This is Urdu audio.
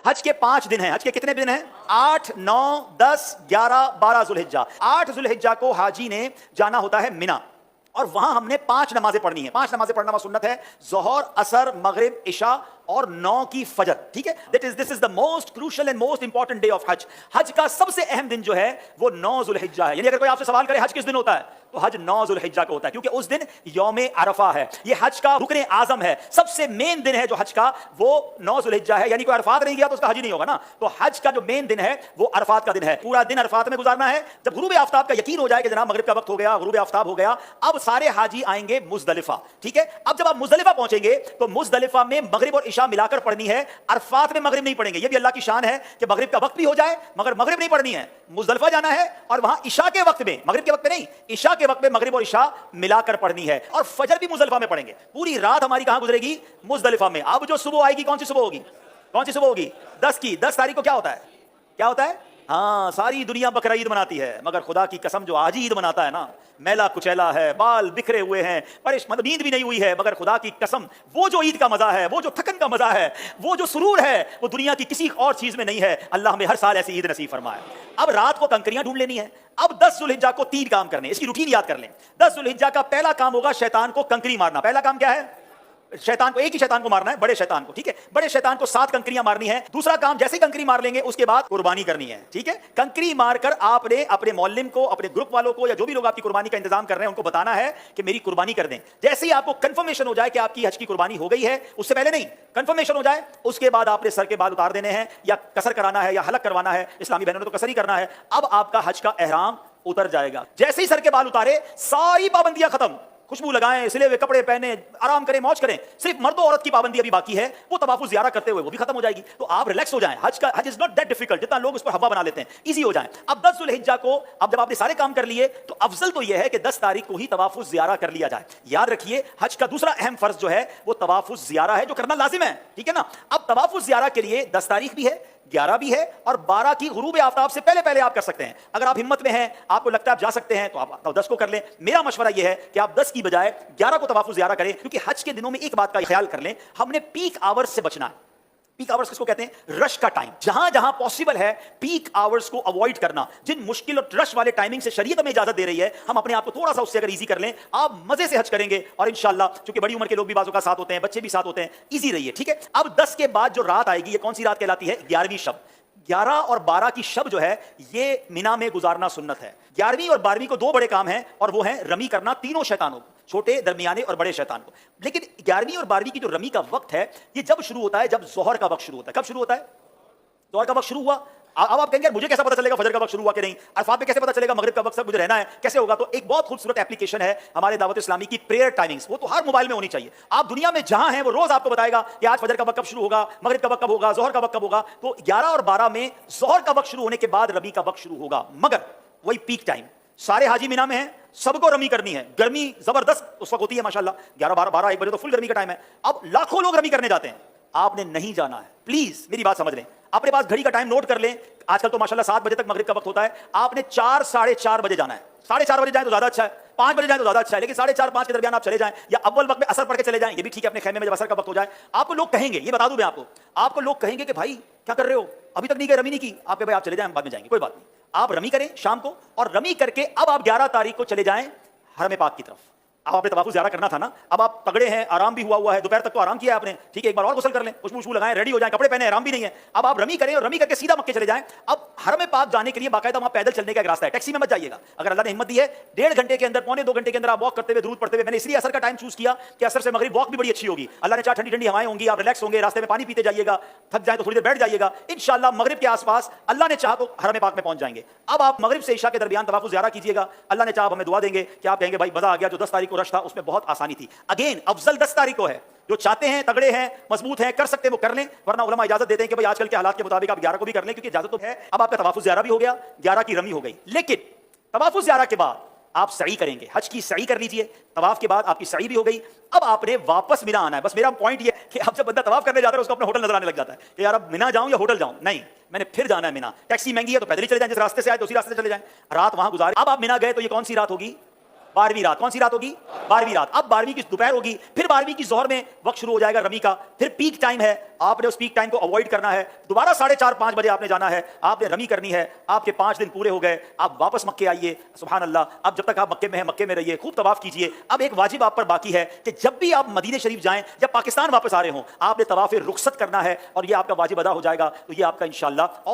حج کے 5 دن ہیں. حج کے کتنے دن ہیں؟ 8 9 10 11 12 ذوالحجہ. 8 ذوالحجہ کو حاجی نے جانا ہوتا ہے مینا, اور وہاں ہم نے 5 نمازیں پڑھنی ہیں. 5 نمازیں پڑھنا سنت ہے, ظہر, عصر, مغرب, عشاء اور 9 کی فجر. ٹھیک ہے, this is the most crucial and most important day of حج. حج کا سب سے اہم دن جو ہے وہ 9 ذوالحجہ ہے. یعنی اگر کوئی آپ سے سوال کرے حج کس دن ہوتا ہے, تو حج 9 ذوالحجہ کو ہوتا ہے, کیونکہ اس دن یوم عرفہ ہے. یہ حج کا رکن اعظم ہے, سب سے مین دن ہے جو حج کا, وہ 9 ذوالحجہ ہے. یعنی کوئی عرفات نہیں گیا تو اس کا حج نہیں ہوگا نا. تو حج کا جو مین دن ہے وہ عرفات کا دن ہے. پورا دن عرفات میں گزارنا ہے. جب غروب آفتاب کا یقین ہو جائے کہ جناب مغرب کا وقت ہو گیا, غروب آفتاب ہو گیا, اب سارے حاجی آئیں گے مزدلفہ. ٹھیک ہے, اب جب آپ مزدلفہ پہنچیں گے تو مزدلفہ میں مغرب اور عشاء ملا کر پڑھنی ہے. عرفات میں مغرب نہیں پڑھیں گے. یہ بھی اللہ کی شان ہے کہ مغرب کا وقت بھی ہو جائے مگر مغرب نہیں پڑھنی ہے. مزدلفہ جانا ہے اور وہاں عشاء کے وقت میں, مغرب کے وقت میں نہیں, عشاء کے وقت میں مغرب اور عشاء ملا کر پڑھنی ہے. اور فجر بھی مزدلفہ میں پڑھیں گے. پوری رات ہماری کہاں گزرے گی؟ مزدلفہ میں. اب جو صبح آئے گی کون سی صبح ہوگی؟ کون سی صبح ہوگی؟ 10 کی. 10 تاریخ کو کیا ہوتا ہے؟ کیا ہوتا ہے؟ ہاں, ساری دنیا بقرہ عید مناتی ہے, مگر خدا کی قسم جو آج عید مناتا ہے نا, میلا کچیلا ہے, بال بکھرے ہوئے ہیں, مطلب نیند بھی نہیں ہوئی ہے, مگر خدا کی قسم وہ جو عید کا مزہ ہے, وہ جو تھکن کا مزہ ہے, وہ جو سرور ہے, وہ دنیا کی کسی اور چیز میں نہیں ہے. اللہ ہمیں ہر سال ایسی عید نصیب فرمائے. اب رات کو کنکریاں ڈھونڈ لینی ہے. اب 10 ذوالحجہ کو 3 کام کرنے, اس کی روٹین یاد کر لیں. 10 ذوالحجہ کا پہلا کام ہوگا شیطان کو کنکری مارنا. پہلا کام کیا ہے؟ شیطان کو, ایک ہی شیطان کو مارنا ہے, بڑے شیطان کو. ٹھیک ہے, بڑے شیطان کو 7 کنکریاں مارنی ہے. دوسرا کام, جیسے کنکری مار لیں گے اس کے بعد قربانی کرنی ہے. ٹھیک ہے, کنکری مار کر آپ نے اپنے معلم کو, اپنے گروپ والوں کو, یا جو بھی لوگ آپ کی قربانی کا انتظام کر رہے ہیں ان کو بتانا ہے کہ میری قربانی کر دیں. جیسے ہی آپ کو کنفرمیشن ہو جائے کہ آپ کی حج کی قربانی ہو گئی ہے, اس سے پہلے نہیں, کنفرمیشن ہو جائے, اس کے بعد آپ نے سر کے بال اتار دینے ہیں, یا قصر کرانا ہے یا حلق کروانا ہے. اسلامی بہنوں نے تو قصر ہی کرنا ہے. اب آپ کا حج کا احرام اتر جائے گا. جیسے ہی سر کے بال اتارے, ساری پابندیاں ختم. خوشبو لگائیں, سلے ہوئے کپڑے پہنے, آرام کریں, موج کریں. صرف مرد و عورت کی پابندی ابھی باقی ہے, وہ طواف زیارہ کرتے ہوئے وہ بھی ختم ہو جائے گی. تو آپ ریلیکس ہو جائیں. حج از ناٹ دیٹ ڈیفیکلٹ جتنا لوگ اس کو ہوا بنا لیتے ہیں. ایزی ہو جائیں. اب 10 ذوالحجہ کو, اب جب آپ نے سارے کام کر لیے تو افضل تو یہ ہے کہ 10 تاریخ کو ہی طواف زیارہ کر لیا جائے. یاد رکھیے حج کا دوسرا اہم فرض جو ہے وہ طواف زیارہ ہے, جو کرنا لازم ہے. ٹھیک ہے نا. اب طواف زیارہ کے لیے 10 تاریخ بھی ہے, 11 بھی ہے, اور 12 کی غروب آفتاب سے پہلے آپ کر سکتے ہیں. اگر آپ ہمت میں ہیں, آپ کو لگتا ہے آپ جا سکتے ہیں, تو آپ 10 کو کر لیں. میرا مشورہ یہ ہے کہ آپ 10 کی بجائے 11 کو طواف زیارہ کریں, کیونکہ حج کے دنوں میں ایک بات کا خیال کر لیں, ہم نے پیک آورز سے بچنا ہے. پیک آورز کس کو کہتے ہیں؟ رش کا ٹائم. جہاں جہاں پاسبل ہے پیک آورز کو اوائڈ کرنا. جن مشکل اور رش والے ٹائمنگ سے شریعت ہمیں اجازت دے رہی ہے, ہم اپنے آپ کو تھوڑا سا اس سے اگر ایزی کر لیں, آپ مزے سے حج کریں گے. اور انشاءاللہ چونکہ بڑی عمر کے لوگ بھی بعضوں کا ساتھ ہوتے ہیں, بچے بھی ساتھ ہوتے ہیں, ایزی رہیے. ٹھیک ہے. اب 10 کے بعد جو رات آئے گی, یہ کون سی رات کہلاتی ہے؟ 11ویں شب. 11 اور 12 کی شب جو ہے یہ مینا میں گزارنا سنت ہے. 11ویں اور 12ویں کو 2 بڑے کام ہیں, اور وہ ہیں رمی کرنا تینوں شیطانوں کو, چھوٹے, درمیانے اور بڑے شیطان کو. لیکن 11ویں اور 12ویں کی جو رمی کا وقت ہے یہ جب شروع ہوتا ہے, جب ظہر کا وقت شروع ہوتا ہے. کب شروع ہوتا ہے؟ ظہر کا وقت شروع ہوا. اب آپ کہیں گے مجھے کیسا پتہ چلے گا فجر کا وقت شروع ہوا کہ نہیں, عرفات پہ کیسے پتہ چلے گا مغرب کا وقت سب مجھے رہنا ہے, کیسے ہوگا؟ تو ایک بہت خوبصورت اپلیکیشن ہے ہمارے دعوت اسلامی کی, پریئر ٹائمنگز. وہ تو ہر موبائل میں ہونی چاہیے. آپ دنیا میں جہاں ہیں وہ روز آپ کو بتائے گا کہ آج فجر کا وقت کب شروع ہوگا, مغرب کا وقت کب ہوگا, ظہر کا وقت کب ہوگا. تو 11 اور 12 میں ظہر کا وقت شروع ہونے کے بعد رمی کا وقت شروع ہوگا, مگر وہی پیک ٹائم. سارے حاجی مینا میں ہیں, سب کو رمی کرنی ہے. گرمی زبردست اس وقت ہوتی ہے ماشاءاللہ, 11 12 1 بجے تو فل گرمی کا ٹائم ہے. اب لاکھوں لوگ رمی کرنے جاتے ہیں, آپ نے نہیں جانا ہے. پلیز میری بات سمجھ لیں, اپنے پاس گھڑی کا ٹائم نوٹ کر لیں. آج کل تو ماشاءاللہ 7 بجے تک مغرب کا وقت ہوتا ہے, آپ نے 4 ساڑھے 4 بجے جانا ہے. 4:30 بجے جائیں تو زیادہ اچھا ہے, 5 بجے جائیں تو زیادہ اچھا ہے, لیکن 4:30 5 کے درمیان آپ چلے جائیں, یا اول وقت میں اثر پڑھ کے چلے جائیں, یہ بھی ٹھیک ہے. اپنے خیمے میں جب اثر کا وقت ہو جائے, آپ کو لوگ کہیں گے, یہ بتا دوں میں آپ کو لوگ کہیں گے کہ بھائی کیا کر رہے ہو, ابھی تک نہیں گئے, رمی نہیں کی. آپ کہ بھائی آپ چلے جائیں, بعد میں جائیں گے, کوئی بات نہیں. آپ رمی کریں شام کو, اور رمی کر کے اب آپ 11 تاریخ کو چلے جائیں حرم پاک کی طرف. اب آپ نے طواف زیارہ کرنا تھا نا, اب آپ تگڑے ہیں, آرام بھی ہوا ہے, دوپہر تک تو آرام کیا ہے آپ نے. ٹھیک ہے, ایک بار اور غسل کر لیں, خوشبو لگائیں, ریڈی ہو جائیں, کپڑے پہنے, آرام بھی نہیں ہے. اب آپ رمی کریں, اور رمی کر کے سیدھا مکے چلے جائیں. اب حرم پاک جانے کے لیے باقاعدہ وہاں پیدل چلنے کا ایک راستہ ہے, ٹیکسی میں مت جائیے گا. اگر اللہ نے ہمت دی ہے 1.5 گھنٹے کے اندر, پونے 2 گھنٹے کے اندر آپ واک کرتے ہوئے, درود پڑھتے ہوئے. میں نے اس لیے اثر کا ٹائم چوز کیا کہ اثر سے مغرب واک بھی بڑی اچھی ہوگی. اللہ نے چاہا ٹھنڈی ٹھنڈی ہوائیں ہوں گی, آپ ریلیکس ہوں گے, راستے میں پانی پیتے جائیے گا, تھک جائیں تو تھوڑی دیر بیٹھ جائیے گا. انشاءاللہ مغرب کے آس پاس اللہ نے چاہا تو حرم پاک میں پہنچ جائیں گے. اب آپ مغرب سے عشاء کے درمیان طواف زیارہ کیجیے گا. اللہ نے چاہا ہمیں دعا دیں گے کہ آپ کہیں گے بھائی مزہ آ گیا, جو 10 تاریخ کو رش تھا اس میں بہت آسانی تھی. اگین افضل 10 تاریخ کو ہے. جو چاہتے ہیں, تگڑے ہیں, مضبوط ہیں, کر سکتے ہیں وہ کر لیں, ورنہ علماء اجازت دیتے ہیں کہ بھائی آج کل کے حالات کے مطابق آپ 11 کو بھی کر لیں, کیونکہ اجازت تو ہے. اب آپ کا طواف زیارہ بھی ہو گیا, 11 کی رمی ہو گئی. لیکن طواف زیارہ کے بعد آپ سعی کریں گے, حج کی سعی کر لیجئے. طواف کے بعد آپ کی سعی بھی ہو گئی. اب آپ نے واپس مینا آنا ہے. بس میرا پوائنٹ یہ ہے کہ اب جب بندہ طواف کرنے جاتا ہے اس کو اپنا ہوٹل نظر آنے لگ جاتا ہے کہ یار اب مینا جاؤں یا ہوٹل جاؤں. نہیں, میں نے پھر جانا ہے مینا. ٹیکسی مہنگی ہے تو پیدل ہی چلے جائیں, جس راستے سے آئے تو اسی راستے سے چلے جائیں, رات وہاں گزارے. اب آپ مینا گئے تو یہ کون سی رات ہوگی؟ 12ویں رات. کون سی رات ہوگی؟ 12ویں رات. اب 12ویں کی دوپہر ہوگی, پھر 12ویں کی ظہر میں وقت شروع ہو جائے گا رمی کا, پھر پیک ٹائم ہے, آپ نے اس پیک ٹائم کو اوائڈ کرنا ہے. دوبارہ 4:30-5 بجے آپ نے جانا ہے, آپ نے رمی کرنی ہے. آپ کے 5 دن پورے ہو گئے, آپ واپس مکے آئیے. سبحان اللہ. اب جب تک آپ مکے میں ہیں مکے میں رہیے, خوب طواف کیجیے. اب ایک واجب آپ پر باقی ہے کہ جب بھی آپ مدینے شریف جائیں, جب پاکستان واپس آ رہے ہوں, آپ نے طواف رخصت کرنا ہے, اور یہ آپ کا واجب ادا ہو جائے گا. تو یہ آپ کا انشاءاللہ. اور